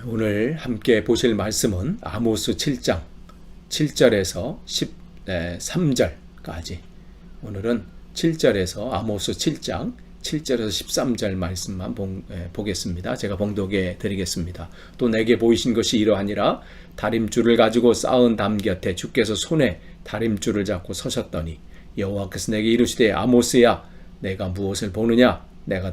오늘 함께 보실 말씀은 아모스 7장 7절에서 13절까지. 오늘은 7절에서 아모스 7장 7절에서 13절 말씀만 보겠습니다. 제가 봉독해 드리겠습니다. 또 내게 보이신 것이 이러하니라. 다림줄을 가지고 쌓은 담 곁에 주께서 손에 다림줄을 잡고 서셨더니 여호와께서 내게 이르시되 아모스야 내가 무엇을 보느냐. 내가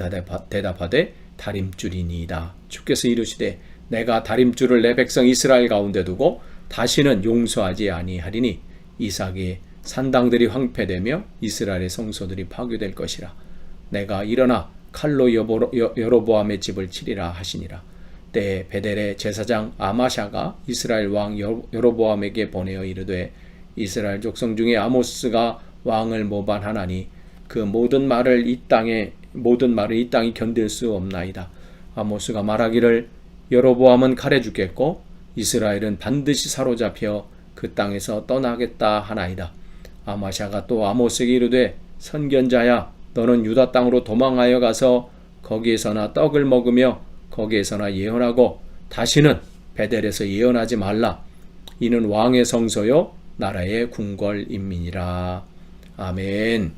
대답하되 다림줄이니이다. 주께서 이르시되 내가 다림줄을 내 백성 이스라엘 가운데 두고 다시는 용서하지 아니하리니 이삭의 산당들이 황폐되며 이스라엘의 성소들이 파괴될 것이라. 내가 일어나 칼로 여로보암의 집을 치리라 하시니라. 때에 베델의 제사장 아마샤가 이스라엘 왕 여로보암에게 보내어 이르되 이스라엘 족속 중에 아모스가 왕을 모반하나니 그 모든 말을 이 땅이 견딜 수 없나이다. 아모스가 말하기를 여로보암은 칼에 죽겠고 이스라엘은 반드시 사로잡혀 그 땅에서 떠나겠다 하나이다. 아마샤가 또 아모스에게 이르되 선견자야 너는 유다 땅으로 도망하여 가서 거기에서나 떡을 먹으며 거기에서나 예언하고 다시는 베델에서 예언하지 말라. 이는 왕의 성소요 나라의 궁궐인민이라. 아멘.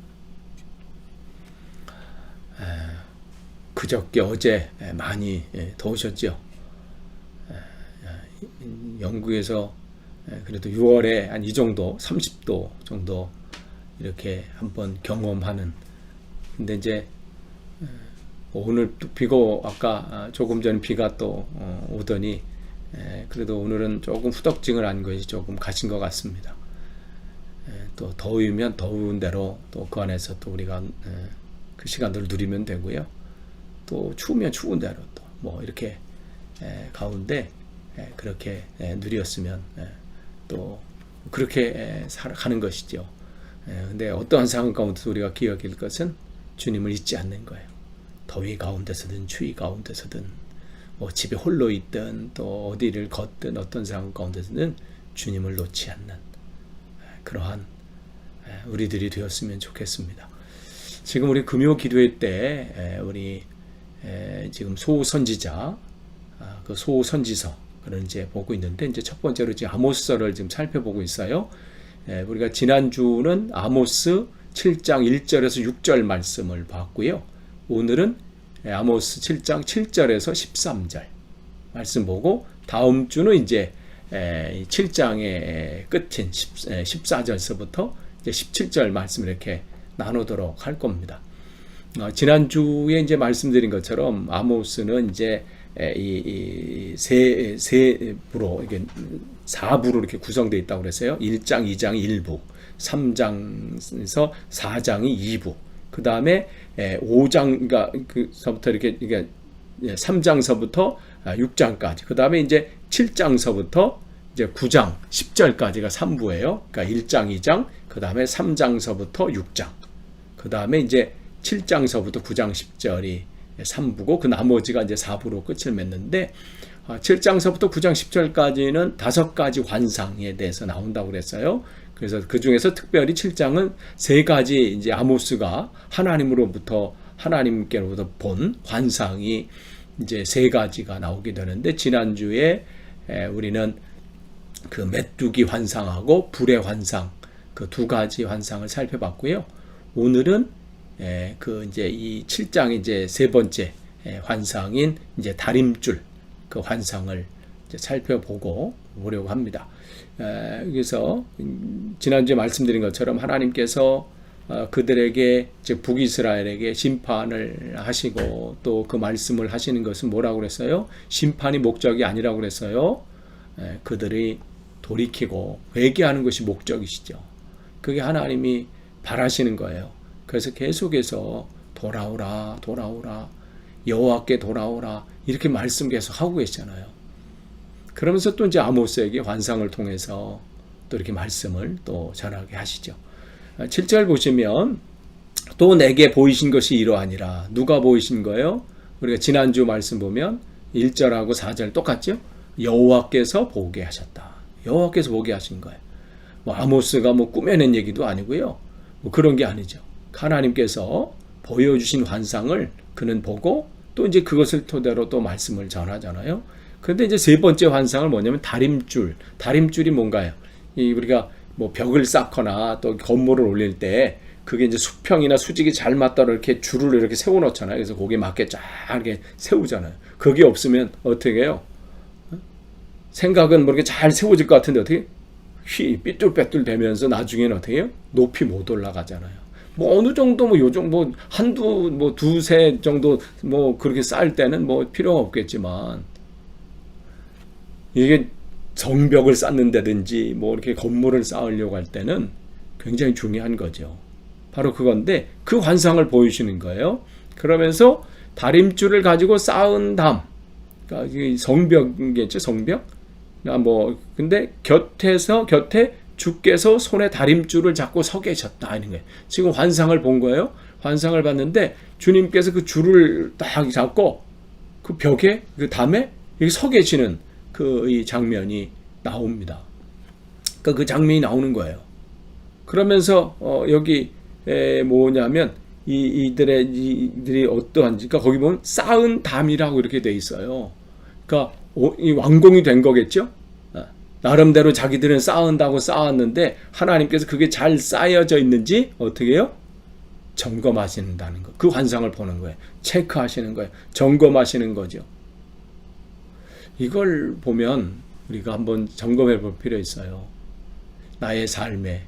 그저께 어제 많이 더우셨죠. 영국에서 그래도 6월에 한 이 정도 30도 정도 이렇게 한번 경험하는. 근데 이제 오늘 또 비고 아까 조금 전 비가 또 오더니 그래도 오늘은 조금 후덥증을 한 것이 조금 가신 것 같습니다. 또 더우면 더운 대로 또 그 안에서 또 우리가 그 시간들을 누리면 되고요. 또 추우면 추운 대로 또 뭐 이렇게 가운데 그렇게 누렸으면 또 그렇게 살아가는 것이죠. 근데 어떠한 상황 가운데서 우리가 기억할 것은 주님을 잊지 않는 거예요. 더위 가운데서든 추위 가운데서든 뭐 집에 홀로 있든 또 어디를 걷든 어떤 상황 가운데서든 주님을 놓지 않는 그러한 우리들이 되었으면 좋겠습니다. 지금 우리 금요 기도회 때 우리 지금 소선지자 그 소선지서 그런 이제 보고 있는데 이제 첫 번째로 지금 아모스서를 지금 살펴보고 있어요. 우리가 지난주는 아모스 7장 1절에서 6절 말씀을 봤고요. 오늘은 아모스 7장 7절에서 13절 말씀 보고 다음 주는 이제 7장의 끝인 14절서부터 이제 17절 말씀 이렇게 나누도록 할 겁니다. 지난주에 이제 말씀드린 것처럼 아모스는 이제 세 부로 이게 4부로 이렇게 구성되어 있다고 그랬어요. 1장, 2장 1부, 3장에서 4장이 2부. 그 다음에 5장서부터 이렇게 3장서부터 6장까지. 그 다음에 이제 7장서부터 이제 9장, 10절까지가 3부예요. 그러니까 1장, 2장, 그 다음에 3장서부터 6장. 그 다음에 이제 7장서부터 9장 10절이 3부고 그 나머지가 이제 4부로 끝을 맺는데 7장서부터 9장 10절까지는 5가지 환상에 대해서 나온다고 그랬어요. 그래서 그 중에서 특별히 7장은 3가지 이제 아모스가 하나님께로부터 본 환상이 이제 3가지가 나오게 되는데 지난주에 우리는 그 메뚜기 환상하고 불의 환상 그 2가지 환상을 살펴봤고요. 오늘은 그 이제 이 7장의 이제 3번째 환상인 이제 다림줄 그 환상을 이제 살펴보고 보려고 합니다. 그래서 지난주에 말씀드린 것처럼 하나님께서 그들에게 즉 북이스라엘에게 심판을 하시고 또 그 말씀을 하시는 것은 뭐라고 그랬어요? 심판이 목적이 아니라고 그랬어요. 그들이 돌이키고 회개하는 것이 목적이시죠. 그게 하나님이 바라시는 거예요. 그래서 계속해서 돌아오라 여호와께 돌아오라 이렇게 말씀 계속 하고 계시잖아요. 그러면서 또 이제 아모스에게 환상을 통해서 또 이렇게 말씀을 또 전하게 하시죠. 7절 보시면 또 내게 보이신 것이 이러하니라. 누가 보이신 거예요? 우리가 지난주 말씀 보면 1절하고 4절 똑같죠? 여호와께서 보게 하셨다. 여호와께서 보게 하신 거예요. 뭐 아모스가 뭐 꾸며낸 얘기도 아니고요. 뭐 그런 게 아니죠. 하나님께서 보여주신 환상을 그는 보고 또 이제 그것을 토대로 또 말씀을 전하잖아요. 그런데 이제 세 번째 환상을 뭐냐면 다림줄. 다림줄이 뭔가요? 우리가 뭐 벽을 쌓거나 또 건물을 올릴 때 그게 이제 수평이나 수직이 잘 맞도록 이렇게 줄을 이렇게 세워놓잖아요. 그래서 거기에 맞게 쫙 이렇게 세우잖아요. 그게 없으면 어떻게 해요? 생각은 뭐 이렇게 잘 세워질 것 같은데 어떻게 삐뚤빼뚤 되면서 나중에는 어떻게 해요? 높이 못 올라가잖아요. 뭐 어느 정도 뭐 요 정도 한두 뭐 두세 정도 뭐 그렇게 쌓을 때는 뭐 필요가 없겠지만 이게 성벽을 쌓는다든지 뭐 이렇게 건물을 쌓으려고 할 때는 굉장히 중요한 거죠. 바로 그건데 그 환상을 보여주시는 거예요. 그러면서 다림줄을 가지고 쌓은 담, 그러니까 성벽이겠죠, 성벽. 뭐 근데 곁에 주께서 손에 다림줄을 잡고 서 계셨다 하는 거예요. 지금 환상을 본 거예요. 환상을 봤는데 주님께서 그 줄을 딱 잡고 그 벽에 그 담에 여기 서 계시는 이 장면이 나옵니다. 그러니까 그 장면이 나오는 거예요. 그러면서 여기 뭐냐면 이들이 어떠한지, 그러니까 거기 보면 쌓은 담이라고 이렇게 돼 있어요. 그러니까 이 완공이 된 거겠죠. 나름대로 자기들은 쌓은다고 쌓았는데 하나님께서 그게 잘 쌓여져 있는지 어떻게 해요? 점검하신다는 거. 그 환상을 보는 거예요. 체크하시는 거예요. 점검하시는 거죠. 이걸 보면 우리가 한번 점검해 볼 필요 있어요. 나의 삶의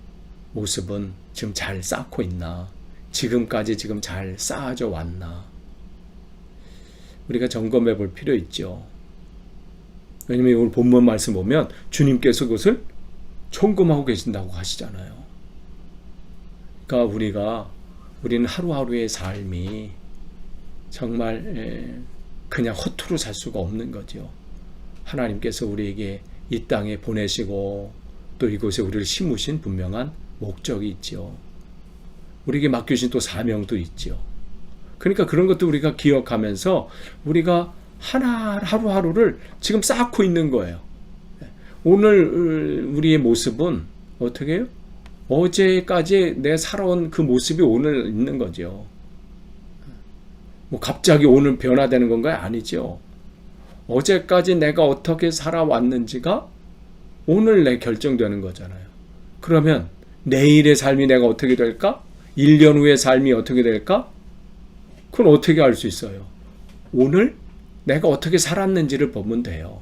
모습은 지금 잘 쌓고 있나? 지금까지 지금 잘 쌓아져 왔나? 우리가 점검해 볼 필요 있죠. 왜냐면 오늘 본문 말씀 보면 주님께서 그것을 점검하고 계신다고 하시잖아요. 그러니까 우리는 하루하루의 삶이 정말 그냥 허투루 살 수가 없는 거죠. 하나님께서 우리에게 이 땅에 보내시고 또 이곳에 우리를 심으신 분명한 목적이 있죠. 우리에게 맡겨진 또 사명도 있죠. 그러니까 그런 것도 우리가 기억하면서 우리가 하루하루를 지금 쌓고 있는 거예요. 오늘 우리의 모습은 어떻게 해요? 어제까지 내가 살아온 그 모습이 오늘 있는 거죠. 뭐 갑자기 오늘 변화되는 건가요? 아니죠. 어제까지 내가 어떻게 살아왔는지가 오늘 내 결정되는 거잖아요. 그러면 내일의 삶이 내가 어떻게 될까? 1년 후의 삶이 어떻게 될까? 그건 어떻게 알 수 있어요? 오늘 내가 어떻게 살았는지를 보면 돼요.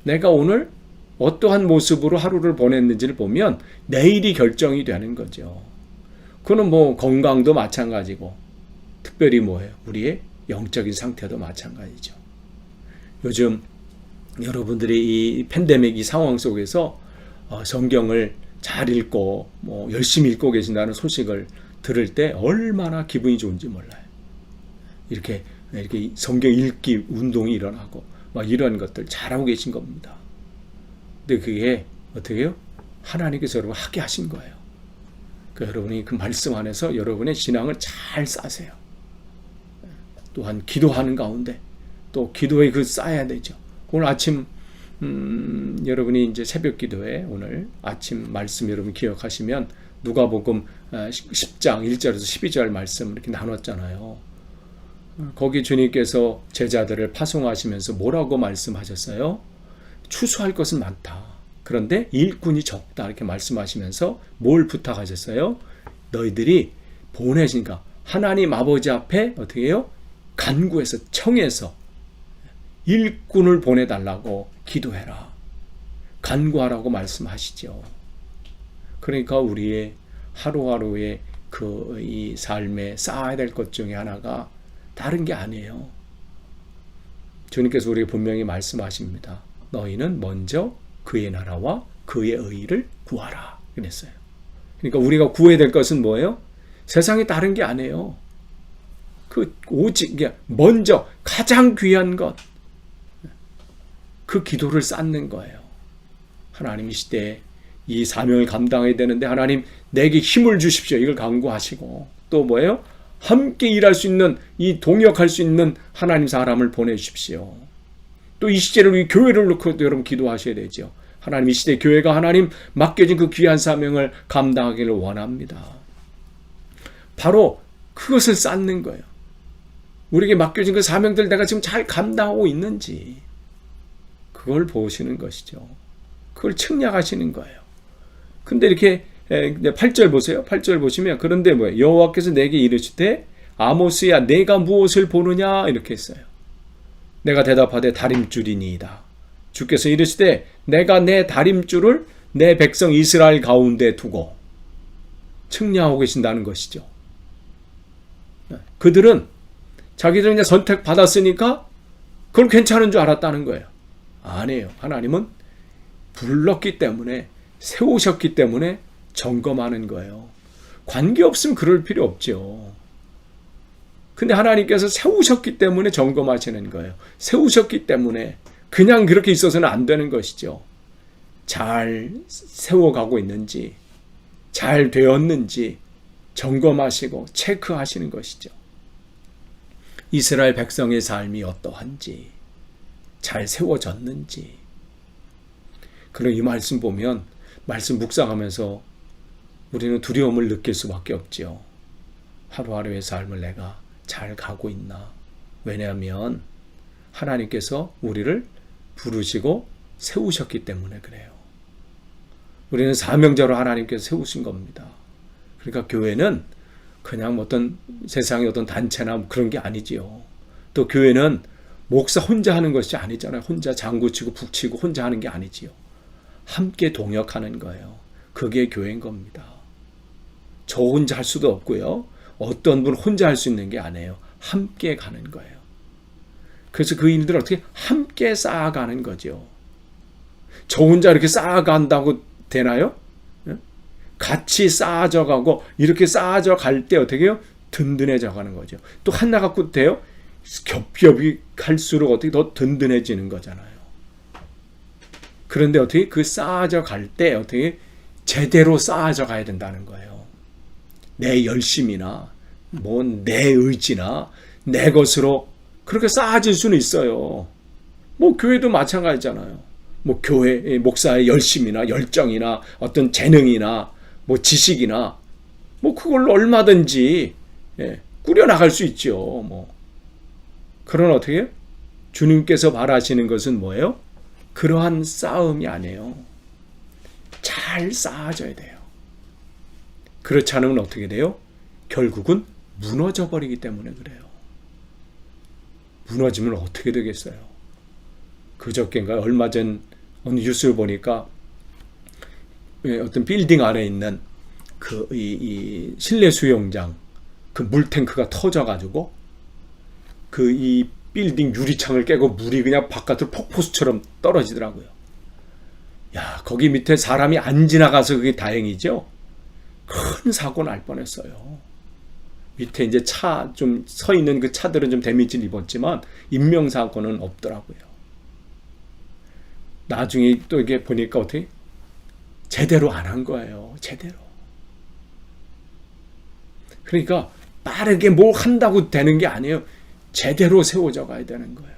내가 오늘 어떠한 모습으로 하루를 보냈는지를 보면 내일이 결정이 되는 거죠. 그거는 뭐 건강도 마찬가지고 특별히 뭐예요? 우리의 영적인 상태도 마찬가지죠. 요즘 여러분들이 이 팬데믹 이 상황 속에서 성경을 잘 읽고 뭐 열심히 읽고 계신다는 소식을 들을 때 얼마나 기분이 좋은지 몰라요. 이렇게 성경 읽기 운동이 일어나고 막 이런 것들 잘하고 계신 겁니다. 근데 그게 어떻게 해요? 하나님께서 여러분 하게 하신 거예요. 그러니까 여러분이 그 말씀 안에서 여러분의 신앙을 잘 쌓으세요. 또한 기도하는 가운데 또 기도에 그 쌓아야 되죠. 오늘 아침 여러분이 이제 새벽 기도에 오늘 아침 말씀 여러분 기억하시면 누가복음 10장 1절에서 12절 말씀 이렇게 나눴잖아요. 거기 주님께서 제자들을 파송하시면서 뭐라고 말씀하셨어요? 추수할 것은 많다. 그런데 일꾼이 적다. 이렇게 말씀하시면서 뭘 부탁하셨어요? 너희들이 보내시니까 하나님 아버지 앞에 어떻게 해요? 간구해서 청해서 일꾼을 보내달라고 기도해라. 간구하라고 말씀하시죠. 그러니까 우리의 하루하루의 이 삶에 쌓아야 될 것 중에 하나가 다른 게 아니에요. 주님께서 우리에게 분명히 말씀하십니다. 너희는 먼저 그의 나라와 그의 의를 구하라. 그랬어요. 그러니까 우리가 구해야 될 것은 뭐예요? 세상에 다른 게 아니에요. 오직 먼저 가장 귀한 것, 그 기도를 쌓는 거예요. 하나님 이 시대에 이 사명을 감당해야 되는데 하나님 내게 힘을 주십시오. 이걸 간구하시고 또 뭐예요? 함께 일할 수 있는 이 동역할 수 있는 하나님 사람을 보내주십시오. 또 이 시대를 우리 교회를 놓고 여러분 기도하셔야 되죠. 하나님 이 시대 교회가 하나님 맡겨진 그 귀한 사명을 감당하기를 원합니다. 바로 그것을 쌓는 거예요. 우리에게 맡겨진 그 사명들 내가 지금 잘 감당하고 있는지 그걸 보시는 것이죠. 그걸 측량하시는 거예요. 근데 이렇게 8절 보세요. 8절 보시면 그런데 뭐예요? 여호와께서 내게 이르시되 아모스야 내가 무엇을 보느냐 이렇게 했어요. 내가 대답하되 다림줄이니이다. 주께서 이르시되 내가 내 다림줄을 내 백성 이스라엘 가운데 두고 측량하고 계신다는 것이죠. 그들은 자기들은 이제 선택받았으니까 그건 괜찮은 줄 알았다는 거예요. 아니에요. 하나님은 불렀기 때문에 세우셨기 때문에 점검하는 거예요. 관계없으면 그럴 필요 없죠. 근데 하나님께서 세우셨기 때문에 점검하시는 거예요. 세우셨기 때문에 그냥 그렇게 있어서는 안 되는 것이죠. 잘 세워가고 있는지 잘 되었는지 점검하시고 체크하시는 것이죠. 이스라엘 백성의 삶이 어떠한지 잘 세워졌는지. 그럼 이 말씀 보면 말씀 묵상하면서 우리는 두려움을 느낄 수밖에 없죠. 하루하루의 삶을 내가 잘 가고 있나. 왜냐하면 하나님께서 우리를 부르시고 세우셨기 때문에 그래요. 우리는 사명자로 하나님께서 세우신 겁니다. 그러니까 교회는 그냥 어떤 세상의 어떤 단체나 그런 게 아니지요. 또 교회는 목사 혼자 하는 것이 아니잖아요. 혼자 장구치고 북치고 혼자 하는 게 아니지요. 함께 동역하는 거예요. 그게 교회인 겁니다. 저 혼자 할 수도 없고요. 어떤 분 혼자 할 수 있는 게 아니에요. 함께 가는 거예요. 그래서 그 일들을 어떻게 함께 쌓아가는 거죠. 저 혼자 이렇게 쌓아간다고 되나요? 같이 쌓아져 가고 이렇게 쌓아져 갈 때 어떻게 해요? 든든해져 가는 거죠. 또 하나 갖고 돼요? 겹겹이 갈수록 어떻게 더 든든해지는 거잖아요. 그런데 어떻게 그 쌓아져 갈 때 어떻게 제대로 쌓아져 가야 된다는 거예요. 내 열심이나 뭐 내 의지나 내 것으로 그렇게 쌓아질 수는 있어요. 뭐 교회도 마찬가지잖아요. 뭐 교회 목사의 열심이나 열정이나 어떤 재능이나 뭐 지식이나 뭐 그걸로 얼마든지 꾸려나갈 수 있죠. 뭐 그런 어떻게 주님께서 바라시는 것은 뭐예요? 그러한 싸움이 아니에요. 잘 쌓아져야 돼요. 그렇지 않으면 어떻게 돼요? 결국은 무너져 버리기 때문에 그래요. 무너지면 어떻게 되겠어요? 그저께인가 얼마 전 어느 뉴스를 보니까 어떤 빌딩 안에 있는 그 이 실내 수영장 그 물탱크가 터져가지고 그 이 빌딩 유리창을 깨고 물이 그냥 바깥으로 폭포수처럼 떨어지더라고요. 야, 거기 밑에 사람이 안 지나가서 그게 다행이죠. 큰 사고 날 뻔했어요. 밑에 이제 차 좀 서 있는 그 차들은 좀 데미지를 입었지만 인명사고는 없더라고요. 나중에 또 이게 보니까 어떻게 제대로 안 한 거예요. 제대로. 그러니까 빠르게 뭘 한다고 되는 게 아니에요. 제대로 세워져 가야 되는 거예요.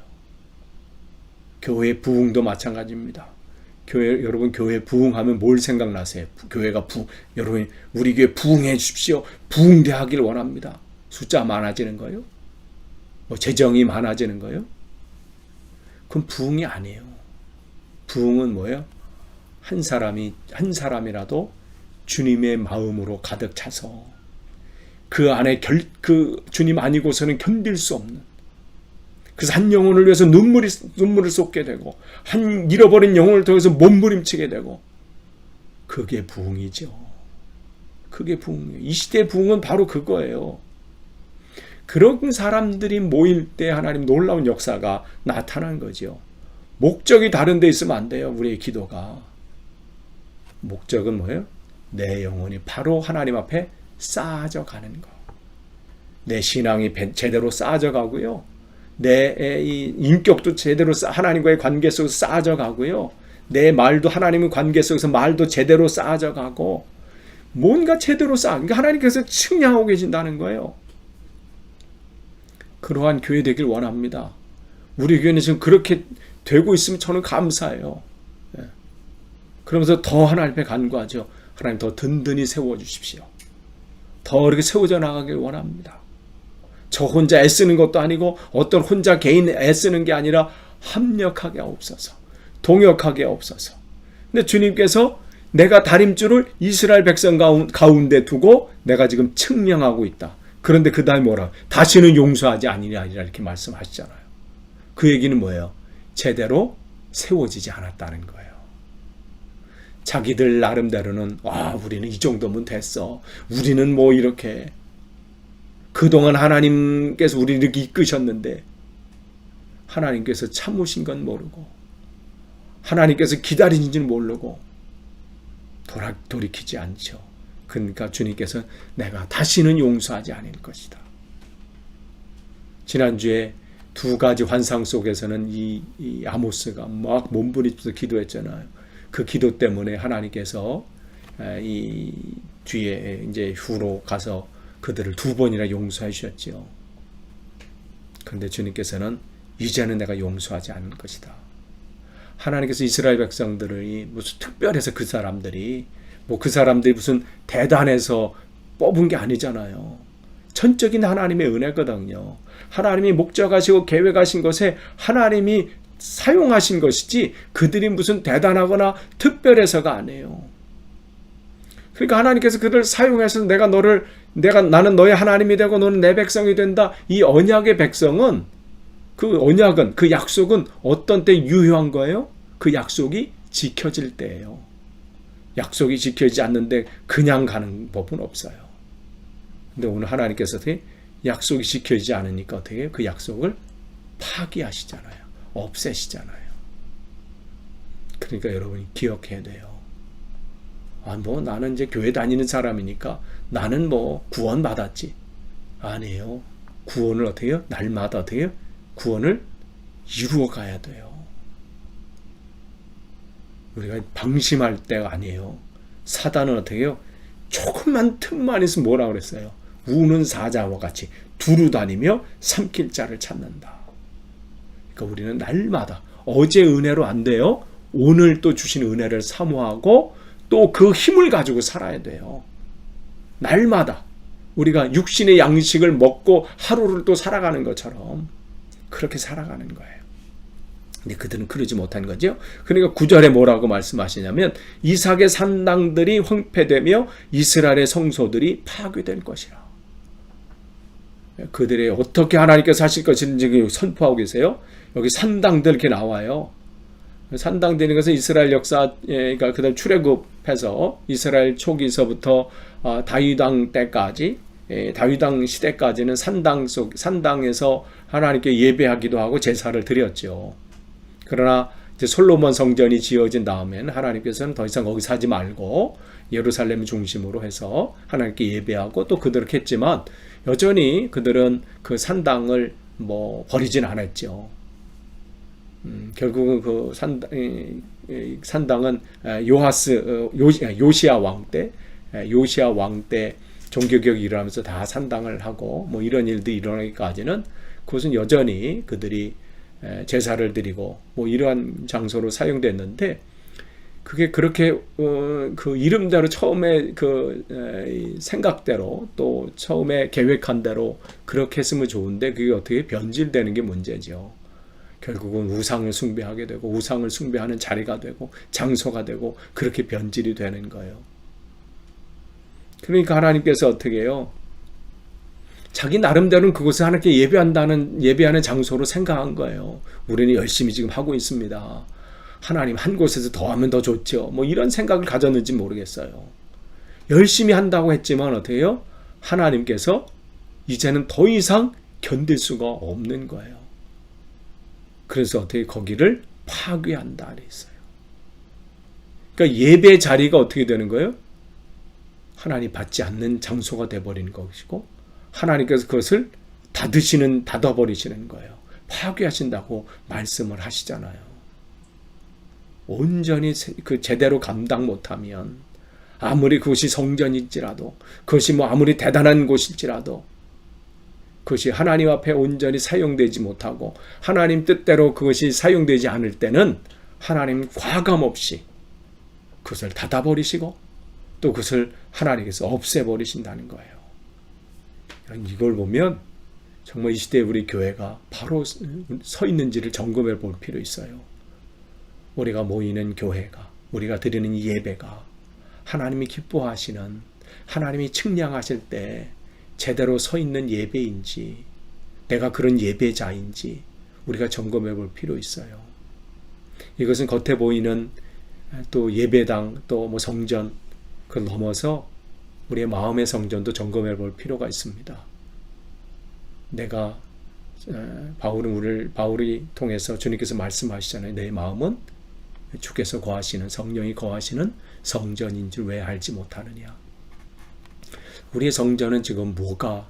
교회 부흥도 마찬가지입니다. 여러분 교회 부흥하면 뭘 생각나세요? 교회가 여러분 우리 교회 부흥해 주십시오. 부흥되하기를 원합니다. 숫자 많아지는 거예요? 뭐 재정이 많아지는 거예요? 그건 부흥이 아니에요. 부흥은 뭐예요? 한 사람이라도 주님의 마음으로 가득 차서 그 안에 그 주님 아니고서는 견딜 수 없는, 그래서 한 영혼을 위해서 눈물을 쏟게 되고 한 잃어버린 영혼을 통해서 몸부림치게 되고, 그게 부흥이죠. 그게 부흥이에요. 이 시대의 부흥은 바로 그거예요. 그런 사람들이 모일 때 하나님 놀라운 역사가 나타난 거죠. 목적이 다른 데 있으면 안 돼요. 우리의 기도가. 목적은 뭐예요? 내 영혼이 바로 하나님 앞에 쌓아져 가는 거. 내 신앙이 제대로 쌓아져 가고요. 내 인격도 제대로 하나님과의 관계 속에서 쌓아져 가고요. 내 말도 하나님의 관계 속에서 말도 제대로 쌓아져 가고, 뭔가 제대로 그러니까 하나님께서 측량하고 계신다는 거예요. 그러한 교회 되길 원합니다. 우리 교회는 지금 그렇게 되고 있으면 저는 감사해요. 그러면서 더 하나님 앞에 간구하죠. 하나님 더 든든히 세워주십시오. 더 이렇게 세워져 나가길 원합니다. 저 혼자 애쓰는 것도 아니고 어떤 혼자 개인 애쓰는 게 아니라 합력하게 하옵소서. 동역하게 하옵소서. 근데 주님께서 내가 다림줄을 이스라엘 백성 가운데 두고 내가 지금 측량하고 있다. 그런데 그 다음에 뭐라? 다시는 용서하지 아니냐 이렇게 말씀하시잖아요. 그 얘기는 뭐예요? 제대로 세워지지 않았다는 거예요. 자기들 나름대로는 우리는 이 정도면 됐어. 우리는 뭐 이렇게 그동안 하나님께서 우리를 이렇게 이끄셨는데 하나님께서 참으신 건 모르고 하나님께서 기다리는지는 모르고 돌이키지 않죠. 그러니까 주님께서 내가 다시는 용서하지 않을 것이다. 지난주에 두 가지 환상 속에서는 이 아모스가 막 몸부림쳐서 기도했잖아요. 그 기도 때문에 하나님께서 이 뒤에 이제 후로 가서 그들을 두 번이나 용서해 주셨죠. 그런데 주님께서는 이제는 내가 용서하지 않을 것이다. 하나님께서 이스라엘 백성들이 무슨 특별해서 그 사람들이 무슨 대단해서 뽑은 게 아니잖아요. 전적인 하나님의 은혜거든요. 하나님이 목적하시고 계획하신 것에 하나님이 사용하신 것이지 그들이 무슨 대단하거나 특별해서가 아니에요. 그러니까 하나님께서 그들을 사용해서 나는 너의 하나님이 되고 너는 내 백성이 된다. 이 언약의 백성은 그 약속은 어떤 때 유효한 거예요? 그 약속이 지켜질 때예요. 약속이 지켜지지 않는데 그냥 가는 법은 없어요. 근데 오늘 하나님께서 어떻게 약속이 지켜지지 않으니까 어떻게 그 약속을 파기하시잖아요. 없애시잖아요. 그러니까 여러분이 기억해야 돼요. 나는 이제 교회 다니는 사람이니까 나는 구원 받았지. 아니에요. 구원을 어떻게 해요? 날마다 어떻게 해요? 구원을 이루어 가야 돼요. 우리가 방심할 때가 아니에요. 사단은 어떻게 해요? 조금만 틈만 있으면 뭐라고 그랬어요? 우는 사자와 같이 두루 다니며 삼킬 자를 찾는다. 그러니까 우리는 날마다 어제 은혜로 안 돼요. 오늘 또 주신 은혜를 사모하고 또 그 힘을 가지고 살아야 돼요. 날마다 우리가 육신의 양식을 먹고 하루를 또 살아가는 것처럼 그렇게 살아가는 거예요. 근데 그들은 그러지 못한 거죠. 그러니까 9절에 뭐라고 말씀하시냐면 이삭의 산당들이 황폐되며 이스라엘의 성소들이 파괴될 것이라. 그들이 어떻게 하나님께서 하실 것인지 선포하고 계세요. 여기 산당들 이렇게 나와요. 산당되는 것은 이스라엘 역사, 그러니까 그다음 출애굽해서 이스라엘 초기서부터 다윗왕 때까지, 다윗왕 시대까지는 산당에서 하나님께 예배하기도 하고 제사를 드렸죠. 그러나 이제 솔로몬 성전이 지어진 다음에는 하나님께서는 더 이상 거기 사지 말고 예루살렘 중심으로 해서 하나님께 예배하고 또 그렇게 했지만 여전히 그들은 그 산당을 버리진 않았죠. 결국은 그 산당은 요시야 왕 때 종교개혁이 일어나면서 다 산당을 하고 이런 일들이 일어나기까지는 그것은 여전히 그들이 제사를 드리고 이러한 장소로 사용됐는데 그게 그렇게 그 이름대로 처음에 그 생각대로 또 처음에 계획한 대로 그렇게 했으면 좋은데 그게 어떻게 변질되는 게 문제죠. 결국은 우상을 숭배하게 되고 우상을 숭배하는 자리가 되고 장소가 되고 그렇게 변질이 되는 거예요. 그러니까 하나님께서 어떻게 해요? 자기 나름대로는 그것을 하나님께 예배하는 장소로 생각한 거예요. 우리는 열심히 지금 하고 있습니다. 하나님 한 곳에서 더 하면 더 좋죠. 이런 생각을 가졌는지 모르겠어요. 열심히 한다고 했지만 어떻게 해요? 하나님께서 이제는 더 이상 견딜 수가 없는 거예요. 그래서 어떻게 거기를 파괴한다 그랬어요. 그러니까 예배 자리가 어떻게 되는 거예요? 하나님 받지 않는 장소가 되어버리는 것이고 하나님께서 그것을 닫아버리시는 거예요. 파괴하신다고 말씀을 하시잖아요. 온전히 제대로 감당 못하면 아무리 그것이 성전일지라도 그것이 아무리 대단한 곳일지라도 그것이 하나님 앞에 온전히 사용되지 못하고 하나님 뜻대로 그것이 사용되지 않을 때는 하나님 과감 없이 그것을 닫아버리시고 또 그것을 하나님께서 없애버리신다는 거예요. 이걸 보면 정말 이 시대에 우리 교회가 바로 서 있는지를 점검해 볼 필요 있어요. 우리가 모이는 교회가, 우리가 드리는 이 예배가 하나님이 기뻐하시는, 하나님이 측량하실 때 제대로 서 있는 예배인지, 내가 그런 예배자인지 우리가 점검해 볼 필요 있어요. 이것은 겉에 보이는 또 예배당, 또 뭐 성전, 그걸 넘어서 우리의 마음의 성전도 점검해 볼 필요가 있습니다. 내가 바울이 통해서 주님께서 말씀하시잖아요. 내 마음은 주께서 거하시는, 성령이 거하시는 성전인 줄 왜 알지 못하느냐. 우리의 성전은 지금 뭐가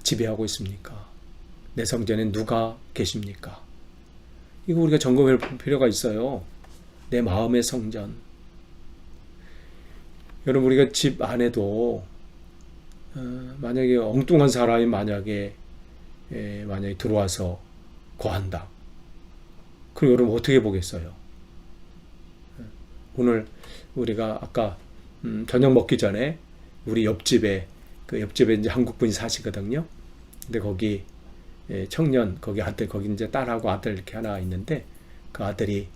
지배하고 있습니까? 내 성전에 누가 계십니까? 이거 우리가 점검해 볼 필요가 있어요. 내 마음의 성전. 여러분, 우리가 집 안에도 만약에 엉뚱한 사람이 만약에 들어와서 거한다. 그럼 여러분 어떻게 보겠어요? 오늘 우리가 아까 저녁 먹기 전에 우리 옆집에 이제 한국 분이 사시거든요. 근데 거기 청년, 거기 아들, 거기 이제 딸하고 아들 이렇게 하나 있는데, 그 아들이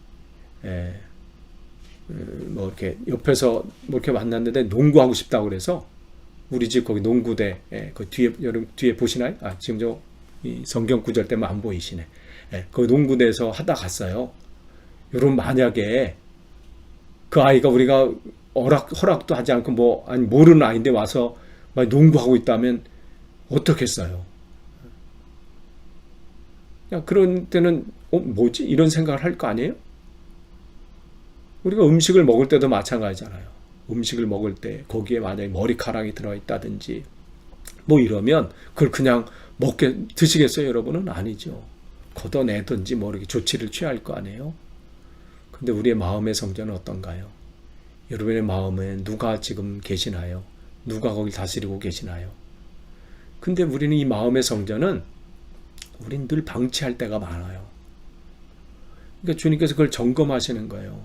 뭐 이렇게 옆에서 뭐 이렇게 만났는데 농구하고 싶다고 그래서 우리 집 거기 농구대 그 뒤에, 여러분 뒤에 보시나요? 지금 이 성경 구절 때문에 안 보이시네. 거기 농구대에서 하다 갔어요. 여러분, 만약에 그 아이가 우리가 허락도 하지 않고 모르는 아이인데 와서 막 농구하고 있다면 어떻겠어요? 그런 때는 뭐지? 이런 생각을 할 거 아니에요? 우리가 음식을 먹을 때도 마찬가지잖아요. 음식을 먹을 때 거기에 만약에 머리카락이 들어있다든지 뭐 이러면 그걸 그냥 드시겠어요, 여러분은? 아니죠. 걷어내든지 뭐 이렇게 조치를 취할 거 아니에요. 근데 우리의 마음의 성전은 어떤가요? 여러분의 마음에 누가 지금 계시나요? 누가 거기 다스리고 계시나요? 근데 우리는 이 마음의 성전은 우린 늘 방치할 때가 많아요. 그러니까 주님께서 그걸 점검하시는 거예요.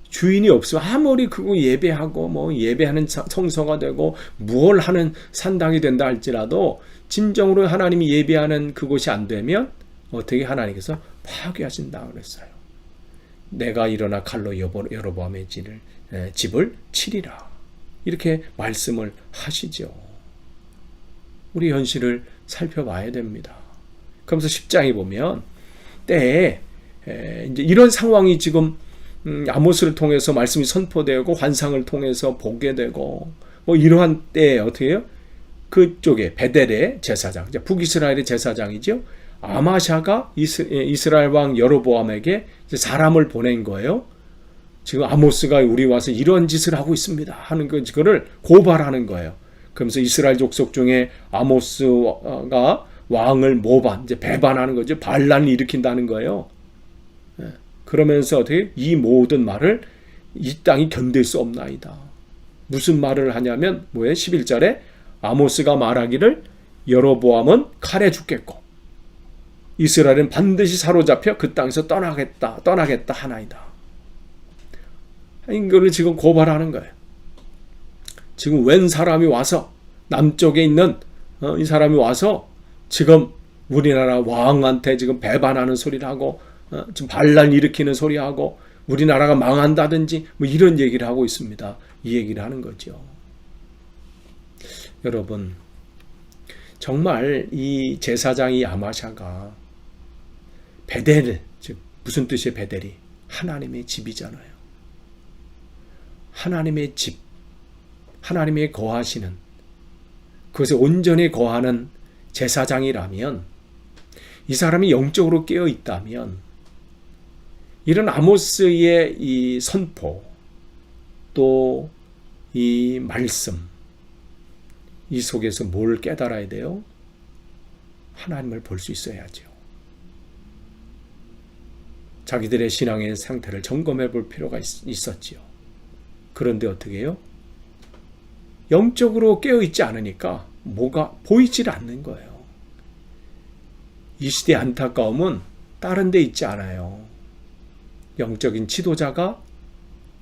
주인이 없으면 아무리 그거 예배하고 뭐 예배하는 성서가 되고 무엇을 하는 산당이 된다 할지라도 진정으로 하나님이 예배하는 그곳이 안 되면 어떻게 하나님께서 파괴하신다 그랬어요. 내가 일어나 칼로 여로보암의 집을 치리라. 이렇게 말씀을 하시죠. 우리 현실을 살펴봐야 됩니다. 그러면서 10장에 보면 때에 이제 이런 상황이 지금 아모스를 통해서 말씀이 선포되고 환상을 통해서 보게 되고 뭐 이러한 때에 어떻게 해요? 그쪽에 베델의 제사장, 북이스라엘의 제사장이죠. 아마샤가 이스라엘 왕 여로보암에게 사람을 보낸 거예요. 지금 아모스가 우리 와서 이런 짓을 하고 있습니다 하는 그거를 고발하는 거예요. 그러면서 이스라엘 족속 중에 아모스가 왕을 이제 배반하는 거죠. 반란을 일으킨다는 거예요. 그러면서 어떻게 이 모든 말을 이 땅이 견딜 수 없나이다. 무슨 말을 하냐면 뭐예요? 11절에 아모스가 말하기를 여로보암은 칼에 죽겠고 이스라엘은 반드시 사로잡혀 그 땅에서 떠나겠다 하나이다. 이거를 지금 고발하는 거예요. 지금 웬 사람이 와서 남쪽에 있는 이 사람이 와서 지금 우리나라 왕한테 지금 배반하는 소리를 하고 지금 반란 일으키는 소리하고 우리나라가 망한다든지 뭐 이런 얘기를 하고 있습니다. 이 얘기를 하는 거죠. 여러분, 정말 이 제사장이 아마샤가 베델, 즉 무슨 뜻이에요? 베델이 하나님의 집이잖아요. 하나님의 집, 하나님의 거하시는 그것에 온전히 거하는 제사장이라면, 이 사람이 영적으로 깨어 있다면 이런 아모스의 이 선포, 또 이 말씀, 이 속에서 뭘 깨달아야 돼요? 하나님을 볼 수 있어야죠. 자기들의 신앙의 상태를 점검해 볼 필요가 있었지요. 그런데 어떻게 해요? 영적으로 깨어있지 않으니까 뭐가 보이질 않는 거예요. 이 시대의 안타까움은 다른 데 있지 않아요. 영적인 지도자가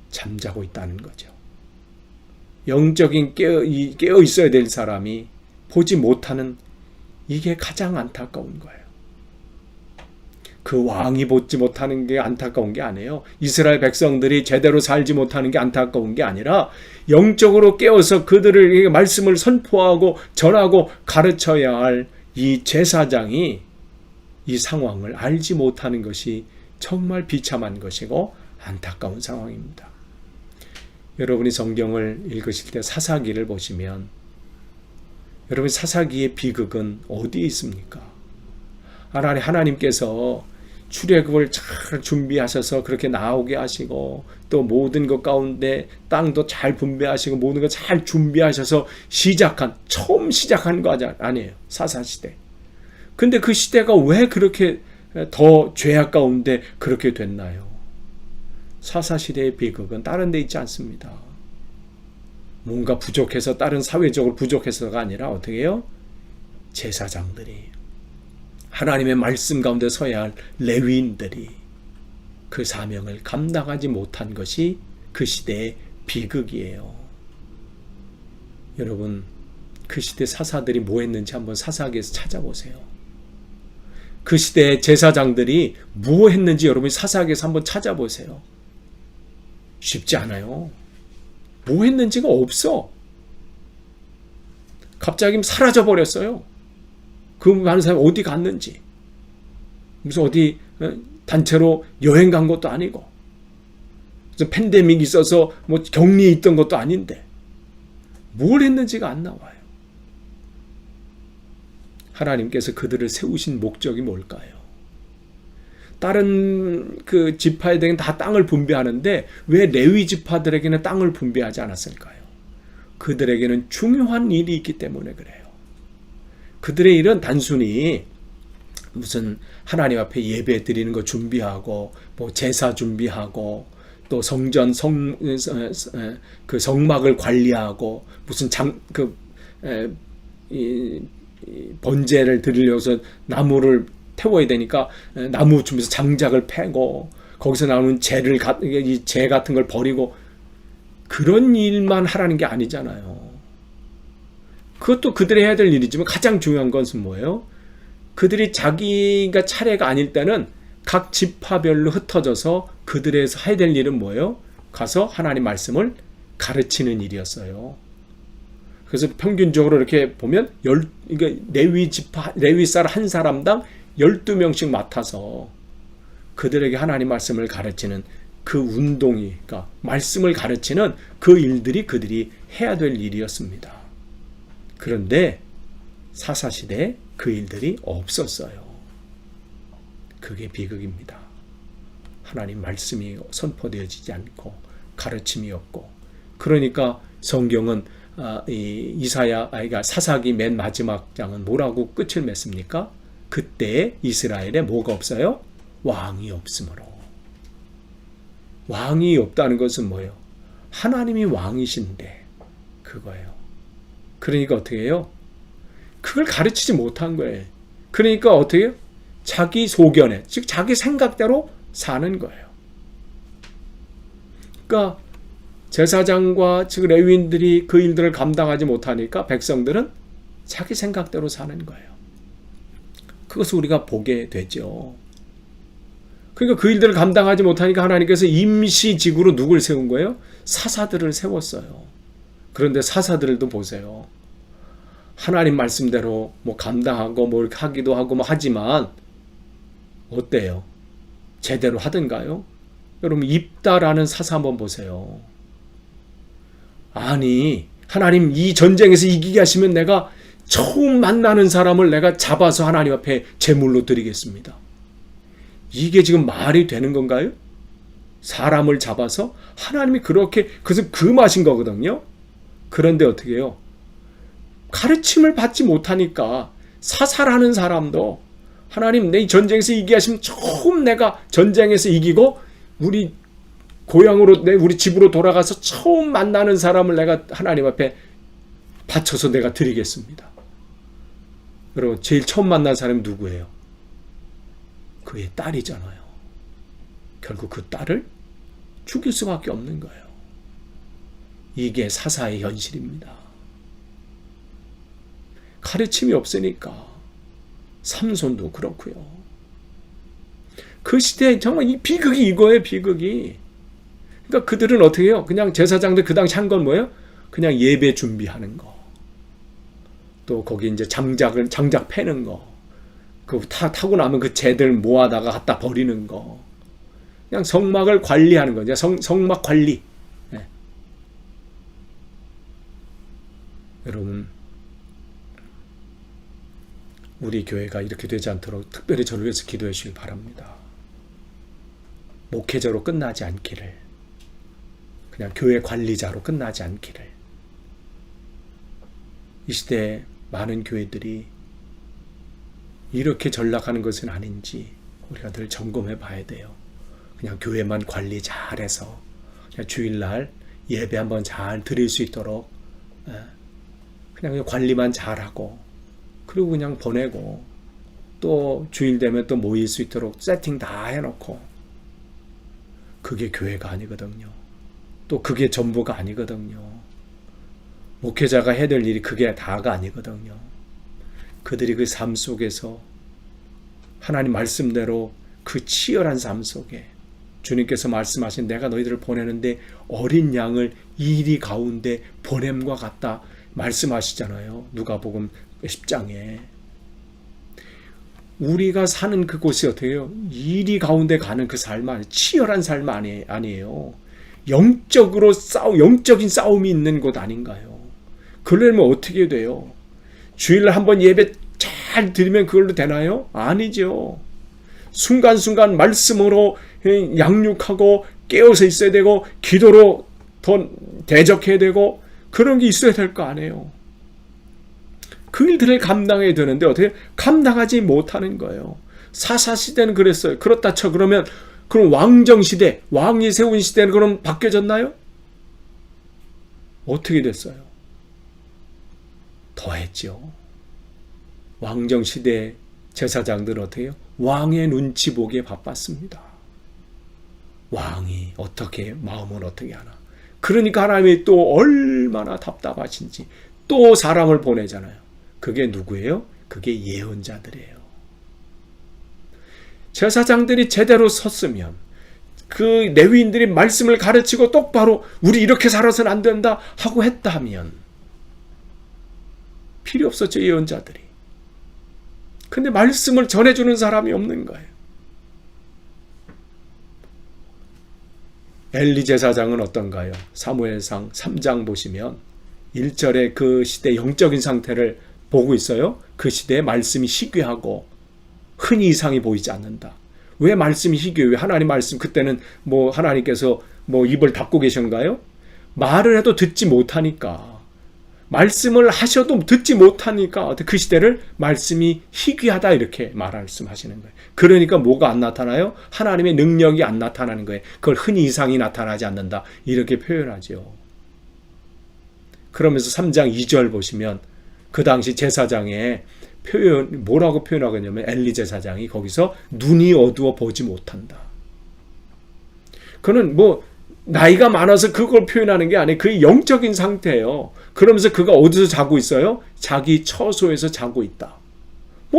잠자고 있다는 거죠. 영적인 깨어 있어야 될 사람이 보지 못하는 이게 가장 안타까운 거예요. 그 왕이 보지 못하는 게 안타까운 게 아니에요. 이스라엘 백성들이 제대로 살지 못하는 게 안타까운 게 아니라 영적으로 깨어서 그들을 말씀을 선포하고 전하고 가르쳐야 할 이 제사장이 이 상황을 알지 못하는 것이 정말 비참한 것이고 안타까운 상황입니다. 여러분이 성경을 읽으실 때 사사기를 보시면 여러분 사사기의 비극은 어디에 있습니까? 하나님께서 출애굽을 잘 준비하셔서 그렇게 나오게 하시고 또 모든 것 가운데 땅도 잘 분배하시고 모든 것 잘 준비하셔서 처음 시작한 거 아니에요. 사사시대. 근데 그 시대가 왜 그렇게 더 죄악 가운데 그렇게 됐나요? 사사시대의 비극은 다른 데 있지 않습니다. 뭔가 부족해서 다른 사회적으로 부족해서가 아니라 어떻게 해요? 제사장들이 하나님의 말씀 가운데 서야 할 레위인들이 그 사명을 감당하지 못한 것이 그 시대의 비극이에요. 여러분, 그 시대 사사들이 뭐 했는지 한번 사사기에서 찾아보세요. 그 시대의 제사장들이 뭐 했는지 여러분이 사사기에서 한번 찾아보세요. 쉽지 않아요. 뭐 했는지가 없어. 갑자기 사라져버렸어요. 그 많은 사람이 어디 갔는지. 무슨 어디 단체로 여행 간 것도 아니고 무슨 팬데믹이 있어서 뭐 격리에 있던 것도 아닌데 뭘 했는지가 안 나와요. 하나님께서 그들을 세우신 목적이 뭘까요? 다른 그 지파에게는 다 땅을 분배하는데 왜 레위 지파들에게는 땅을 분배하지 않았을까요? 그들에게는 중요한 일이 있기 때문에 그래요. 그들의 일은 단순히 무슨 하나님 앞에 예배 드리는 거 준비하고 뭐 제사 준비하고 또 성전 그 성막을 관리하고 무슨 번제를 드리려서 나무를 태워야 되니까 나무 준비해서 장작을 패고 거기서 나오는 재 같은 걸 버리고 그런 일만 하라는 게 아니잖아요. 그것도 그들이 해야 될 일이지만 가장 중요한 것은 뭐예요? 그들이 자기가 차례가 아닐 때는 각 지파별로 ht어져서 그들에서 해야 될 일은 뭐예요? 가서 하나님 말씀을 가르치는 일이었어요. 그래서 평균적으로 이렇게 보면 레위 쌀 한 사람당 12명씩 맡아서 그들에게 하나님 말씀을 가르치는 그 운동이, 그러니까 말씀을 가르치는 그 일들이 그들이 해야 될 일이었습니다. 그런데 사사시대에 그 일들이 없었어요. 그게 비극입니다. 하나님 말씀이 선포되어지지 않고 가르침이 없고, 그러니까 성경은 사사기 맨 마지막 장은 뭐라고 끝을 맺습니까? 그때 이스라엘에 뭐가 없어요? 왕이 없으므로. 왕이 없다는 것은 뭐예요? 하나님이 왕이신데 그거예요. 그러니까 어떻게 해요? 그걸 가르치지 못한 거예요. 그러니까 어떻게 해요? 자기 소견에, 즉 자기 생각대로 사는 거예요. 그러니까 제사장과 즉 레위인들이 그 일들을 감당하지 못하니까 백성들은 자기 생각대로 사는 거예요. 그것을 우리가 보게 되죠. 그러니까 그 일들을 감당하지 못하니까 하나님께서 임시직으로 누굴 세운 거예요? 사사들을 세웠어요. 그런데 사사들도 보세요. 하나님 말씀대로 뭐 감당하고 뭘 하기도 하고 뭐 하지만 어때요? 제대로 하던가요? 여러분 입다라는 사사 한번 보세요. 아니 하나님 이 전쟁에서 이기게 하시면 내가 처음 만나는 사람을 내가 잡아서 하나님 앞에 제물로 드리겠습니다. 이게 지금 말이 되는 건가요? 사람을 잡아서 하나님이 그렇게 그래서 금하신 거거든요. 그런데 어떻게 해요? 가르침을 받지 못하니까 사살하는 사람도 하나님 내 전쟁에서 이기게 하시면 처음 내가 전쟁에서 이기고 우리 고향으로 우리 집으로 돌아가서 처음 만나는 사람을 내가 하나님 앞에 바쳐서 내가 드리겠습니다. 여러분 제일 처음 만난 사람이 누구예요? 그의 딸이잖아요. 결국 그 딸을 죽일 수밖에 없는 거예요. 이게 사사의 현실입니다. 가르침이 없으니까 삼손도 그렇고요. 그 시대에 정말 이 비극이 이거예요, 비극이. 그러니까 그들은 어떻게 해요? 그냥 제사장들 그 당시 한 건 뭐예요? 그냥 예배 준비하는 거. 또 거기 이제 장작 패는 거. 타고 나면 그 재들 모아다가 갖다 버리는 거. 그냥 성막을 관리하는 거죠. 성막 관리. 네. 여러분, 우리 교회가 이렇게 되지 않도록 특별히 저를 위해서 기도해 주시길 바랍니다. 목회자로 끝나지 않기를, 그냥 교회 관리자로 끝나지 않기를. 이 시대에 많은 교회들이 이렇게 전락하는 것은 아닌지 우리가 늘 점검해 봐야 돼요. 그냥 교회만 관리 잘해서 그냥 주일날 예배 한번 잘 드릴 수 있도록 그냥 관리만 잘하고, 그리고 그냥 보내고, 또 주일 되면 또 모일 수 있도록 세팅 다 해놓고, 그게 교회가 아니거든요. 또 그게 전부가 아니거든요. 목회자가 해야 될 일이 그게 다가 아니거든요. 그들이 그 삶 속에서 하나님 말씀대로 그 치열한 삶 속에 주님께서 말씀하신 내가 너희들을 보내는데 어린 양을 이리 가운데 보냄과 같다 말씀하시잖아요. 누가복음 10장에. 우리가 사는 그곳이 어떻게 해요? 이리 가운데 가는 그 삶 아니에요. 치열한 삶 아니에요. 영적인 싸움이 있는 곳 아닌가요? 그러려면 어떻게 돼요? 주일날 한번 예배 잘 드리면 그걸로 되나요? 아니죠. 순간순간 말씀으로 양육하고 깨어서 있어야 되고, 기도로 더 대적해야 되고, 그런 게 있어야 될 거 아니에요. 그 일들을 감당해야 되는데 어떻게 감당하지 못하는 거예요. 사사시대는 그랬어요. 그렇다 쳐 그러면 그럼 왕정시대, 왕이 세운 시대는 그럼 바뀌어졌나요? 어떻게 됐어요? 더했죠. 왕정시대 제사장들은 어떻게 해요? 왕의 눈치 보기에 바빴습니다. 왕이 어떻게, 마음은 어떻게 하나. 그러니까 하나님이 또 얼마나 답답하신지 또 사람을 보내잖아요. 그게 누구예요? 그게 예언자들이에요. 제사장들이 제대로 섰으면, 그 레위인들이 말씀을 가르치고 똑바로 우리 이렇게 살아서는 안 된다 하고 했다면 필요 없었죠, 예언자들이. 근데 말씀을 전해주는 사람이 없는 거예요. 엘리 제사장은 어떤가요? 사무엘상 3장 보시면 1절에 그 시대 영적인 상태를 보고 있어요. 그 시대에 말씀이 희귀하고 흔히 이상이 보이지 않는다. 왜 말씀이 희귀해요? 왜 하나님 말씀, 그때는 하나님께서 입을 닫고 계신가요? 말을 해도 듣지 못하니까, 말씀을 하셔도 듣지 못하니까 그 시대를 말씀이 희귀하다 이렇게 말씀하시는 거예요. 그러니까 뭐가 안 나타나요? 하나님의 능력이 안 나타나는 거예요. 그걸 흔히 이상이 나타나지 않는다 이렇게 표현하죠. 그러면서 3장 2절 보시면 그 당시 제사장의 뭐라고 표현하겠냐면 엘리 제사장이 거기서 눈이 어두워 보지 못한다. 그는 나이가 많아서 그걸 표현하는 게 아니에요. 그 영적인 상태예요. 그러면서 그가 어디서 자고 있어요? 자기 처소에서 자고 있다.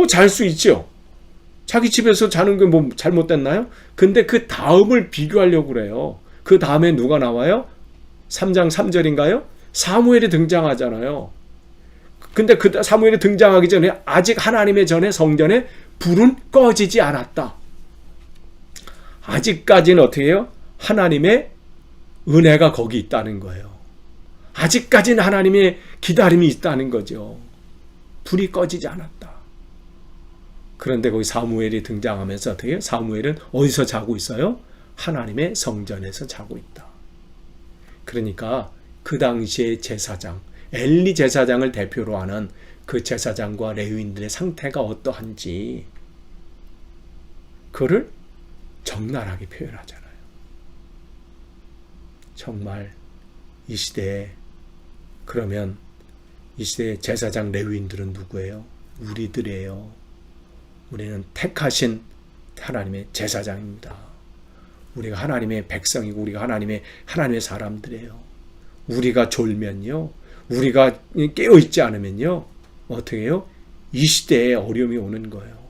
잘 수 있죠. 자기 집에서 자는 게 잘못됐나요? 근데 그 다음을 비교하려고 그래요. 그 다음에 누가 나와요? 3장 3절인가요? 사무엘이 등장하잖아요. 근데 그 사무엘이 등장하기 전에 아직 하나님의 전에 성전에 불은 꺼지지 않았다. 아직까지는 어떻게 해요? 하나님의 은혜가 거기 있다는 거예요. 아직까지는 하나님의 기다림이 있다는 거죠. 불이 꺼지지 않았다. 그런데 거기 사무엘이 등장하면서 어떻게 해요? 사무엘은 어디서 자고 있어요? 하나님의 성전에서 자고 있다. 그러니까 그 당시의 제사장, 엘리 제사장을 대표로 하는 그 제사장과 레위인들의 상태가 어떠한지 그를 적나라하게 표현하잖아요. 정말 이 시대에, 그러면 이 시대의 제사장 레위인들은 누구예요? 우리들이에요. 우리는 택하신 하나님의 제사장입니다. 우리가 하나님의 백성이고 우리가 하나님의 사람들이에요. 우리가 졸면요, 우리가 깨어있지 않으면요 어떻게 해요? 이 시대에 어려움이 오는 거예요.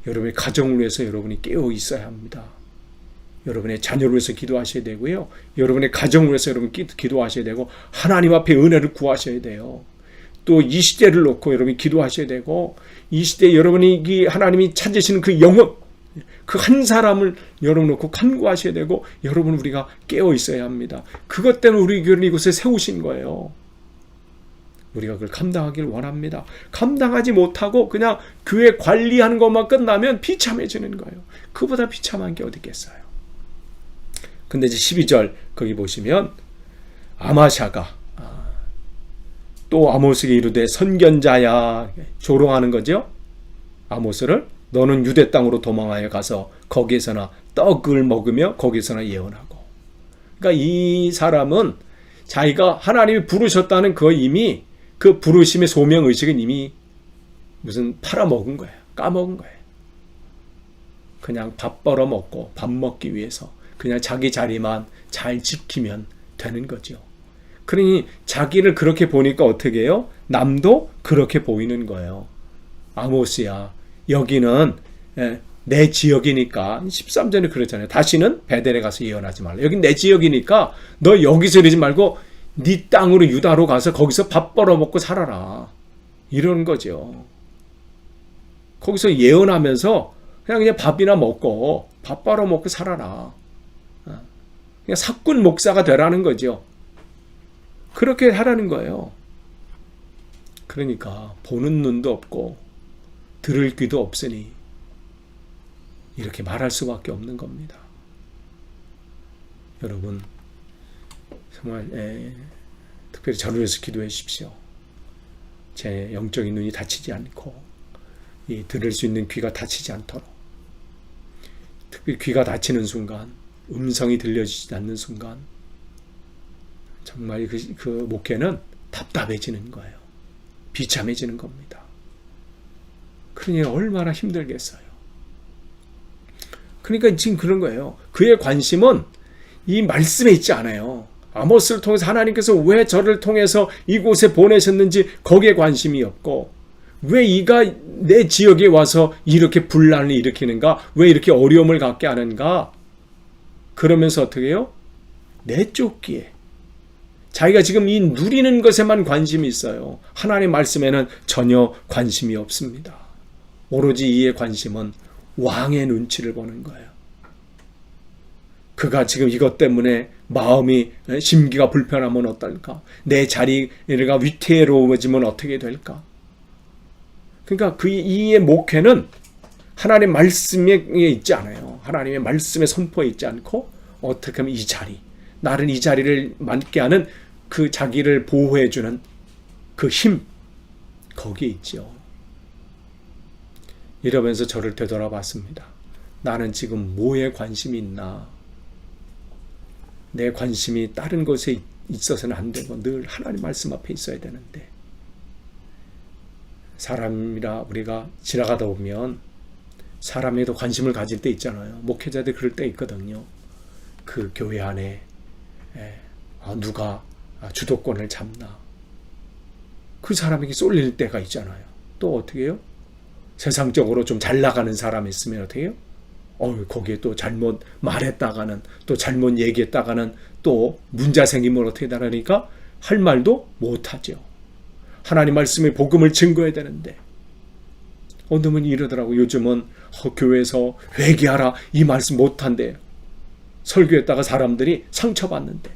여러분의 가정을 위해서 여러분이 깨어 있어야 합니다. 여러분의 자녀를 위해서 기도하셔야 되고요. 여러분의 가정을 위해서 여러분 기도하셔야 되고, 하나님 앞에 은혜를 구하셔야 돼요. 또 이 시대를 놓고 여러분이 기도하셔야 되고, 이 시대에 여러분이 하나님이 찾으시는 그 영혼, 그 한 사람을 여러분 놓고 간구하셔야 되고, 여러분 우리가 깨어 있어야 합니다. 그것 때문에 우리 교회를 이곳에 세우신 거예요. 우리가 그걸 감당하길 원합니다. 감당하지 못하고 그냥 교회 관리하는 것만 끝나면 비참해지는 거예요. 그보다 비참한 게 어디 있겠어요. 근데 이제 12절 거기 보시면 아마샤가 또 아모스에게 이르되 선견자야, 조롱하는 거죠. 아모스를 너는 유대 땅으로 도망하여 가서 거기에서나 떡을 먹으며 거기서나 예언하고. 그러니까 이 사람은 자기가 하나님이 부르셨다는 그 이미 그 부르심의 소명의식은 이미 무슨 팔아먹은 거예요. 까먹은 거예요. 그냥 밥 벌어먹고 밥 먹기 위해서 그냥 자기 자리만 잘 지키면 되는 거죠. 그러니 자기를 그렇게 보니까 어떻게 해요? 남도 그렇게 보이는 거예요. 아모스야, 여기는 내 지역이니까 13절에 그랬잖아요. 다시는 베델에 가서 예언하지 말라. 여긴 내 지역이니까 너 여기서 이러지 말고 네 땅으로 유다로 가서 거기서 밥 벌어먹고 살아라. 이러는 거죠. 거기서 예언하면서 그냥 밥이나 먹고 밥 벌어먹고 살아라. 그냥 사꾼 목사가 되라는 거죠. 그렇게 하라는 거예요. 그러니까 보는 눈도 없고 들을 귀도 없으니 이렇게 말할 수밖에 없는 겁니다. 여러분 정말 특별히 저를 위해서 기도해 주십시오. 제 영적인 눈이 다치지 않고 이 들을 수 있는 귀가 다치지 않도록, 특별히 귀가 다치는 순간, 음성이 들려지지 않는 순간 정말 그 목회는 답답해지는 거예요. 비참해지는 겁니다. 그러니 얼마나 힘들겠어요. 그러니까 지금 그런 거예요. 그의 관심은 이 말씀에 있지 않아요. 아모스를 통해서 하나님께서 왜 저를 통해서 이곳에 보내셨는지 거기에 관심이 없고, 왜 이가 내 지역에 와서 이렇게 분란을 일으키는가, 왜 이렇게 어려움을 갖게 하는가, 그러면서 어떻게 해요? 내쫓기에 자기가 지금 이 누리는 것에만 관심이 있어요. 하나님의 말씀에는 전혀 관심이 없습니다. 오로지 이의 관심은 왕의 눈치를 보는 거예요. 그가 지금 이것 때문에 마음이 심기가 불편하면 어떨까? 내 자리가 위태로워지면 어떻게 될까? 그러니까 그 이의 목회는 하나님의 말씀에 있지 않아요. 하나님의 말씀의 선포에 있지 않고 어떻게 하면 이 자리, 나를 이 자리를 맡게 하는 그 자기를 보호해주는 그 힘, 거기에 있죠. 이러면서 저를 되돌아봤습니다. 나는 지금 뭐에 관심이 있나? 내 관심이 다른 것에 있어서는 안 되고 늘 하나님 말씀 앞에 있어야 되는데, 사람이라 우리가 지나가다 보면 사람에도 관심을 가질 때 있잖아요. 목회자들 그럴 때 있거든요. 그 교회 안에 누가 주도권을 잡나, 그 사람에게 쏠릴 때가 있잖아요. 또 어떻게 해요? 세상적으로 좀 잘 나가는 사람이 있으면 어떻게 해요? 거기에 또 잘못 말했다가는, 또 잘못 얘기했다가는 또 문제 생기면 어떻게 되니까 할 말도 못하죠. 하나님 말씀의 복음을 증거해야 되는데, 어느 분이 이러더라고. 요즘은 교회에서 회개하라 이 말씀 못한대요. 설교했다가 사람들이 상처받는데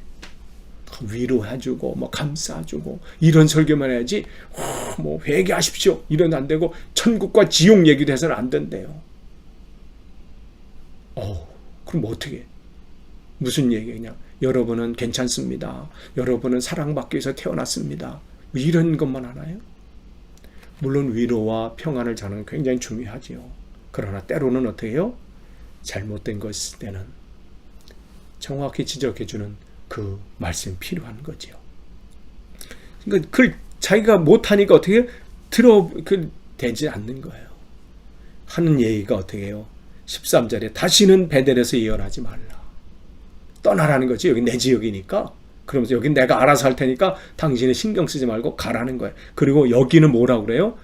위로해주고 감싸주고 이런 설교만 해야지 회개하십시오 이런 안 되고 천국과 지옥 얘기도 해서는 안 된대요. 그럼 어떻게? 무슨 얘기냐? 여러분은 괜찮습니다. 여러분은 사랑받기 위해서 태어났습니다. 이런 것만 하나요? 물론 위로와 평안을 저는 굉장히 중요하지요. 그러나 때로는 어떻게 해요? 잘못된 것 있을 때는 정확히 지적해주는 그 말씀이 필요한 거죠. 그러니까 그걸 자기가 못하니까 어떻게 되지 않는 거예요. 하는 얘기가 어떻게 해요? 13절에 다시는 베델에서 예언하지 말라. 떠나라는 거지. 여기 내 지역이니까 그러면서 여긴 내가 알아서 할 테니까 당신이 신경 쓰지 말고 가라는 거예요. 그리고 여기는 뭐라고 그래요?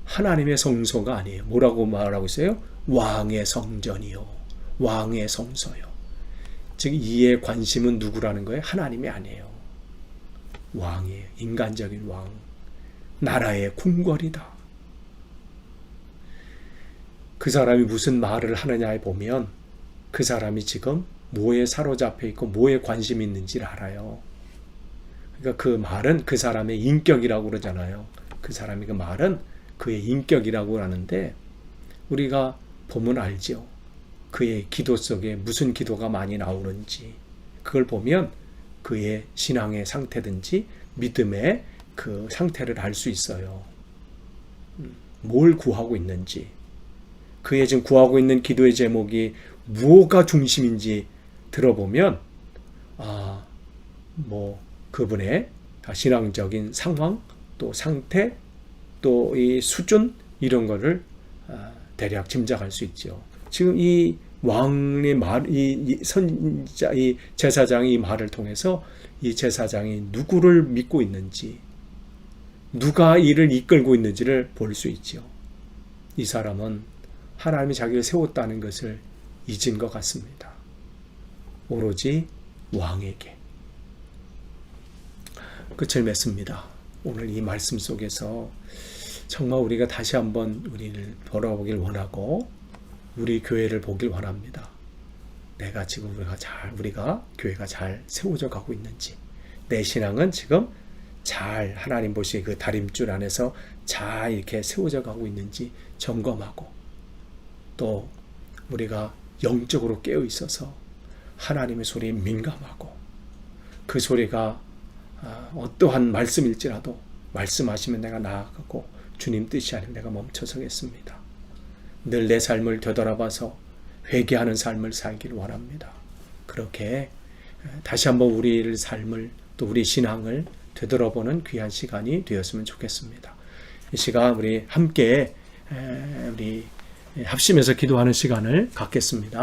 하나님의 성소가 아니에요. 뭐라고 말하고 있어요? 왕의 성전이요. 왕의 성소요. 즉 이의 관심은 누구라는 거예요? 하나님이 아니에요. 왕이에요. 인간적인 왕. 나라의 궁궐이다. 그 사람이 무슨 말을 하느냐에 보면 그 사람이 지금 뭐에 사로잡혀 있고 뭐에 관심이 있는지를 알아요. 그러니까 그 말은 그 사람의 인격이라고 그러잖아요. 그 사람이 그 말은 그의 인격이라고 하는데 우리가 보면 알죠. 그의 기도 속에 무슨 기도가 많이 나오는지 그걸 보면 그의 신앙의 상태든지 믿음의 그 상태를 알 수 있어요. 뭘 구하고 있는지 그의 지금 구하고 있는 기도의 제목이 무엇가 중심인지 들어보면 그분의 신앙적인 상황 또 상태 또 이 수준 이런 거를 대략 짐작할 수 있죠. 지금 이 왕의 말, 이 선자, 이 제사장이 이 말을 통해서 이 제사장이 누구를 믿고 있는지, 누가 이를 이끌고 있는지를 볼 수 있죠. 이 사람은 하나님이 자기를 세웠다는 것을 잊은 것 같습니다. 오로지 왕에게. 끝을 맺습니다. 오늘 이 말씀 속에서 정말 우리가 다시 한번 우리를 돌아보길 원하고 우리 교회를 보길 원합니다. 내가 지금 우리가 교회가 잘 세워져 가고 있는지, 내 신앙은 지금 잘 하나님 보시기에 그 다림줄 안에서 잘 이렇게 세워져 가고 있는지 점검하고, 또 우리가 영적으로 깨어 있어서 하나님의 소리에 민감하고, 그 소리가 어떠한 말씀일지라도 말씀하시면 내가 나아가고 주님 뜻이 아니면 내가 멈춰서겠습니다. 늘 내 삶을 되돌아봐서 회개하는 삶을 살기를 원합니다. 그렇게 다시 한번 우리의 삶을 또 우리 신앙을 되돌아보는 귀한 시간이 되었으면 좋겠습니다. 이 시간 우리 함께 우리 합심해서 기도하는 시간을 갖겠습니다.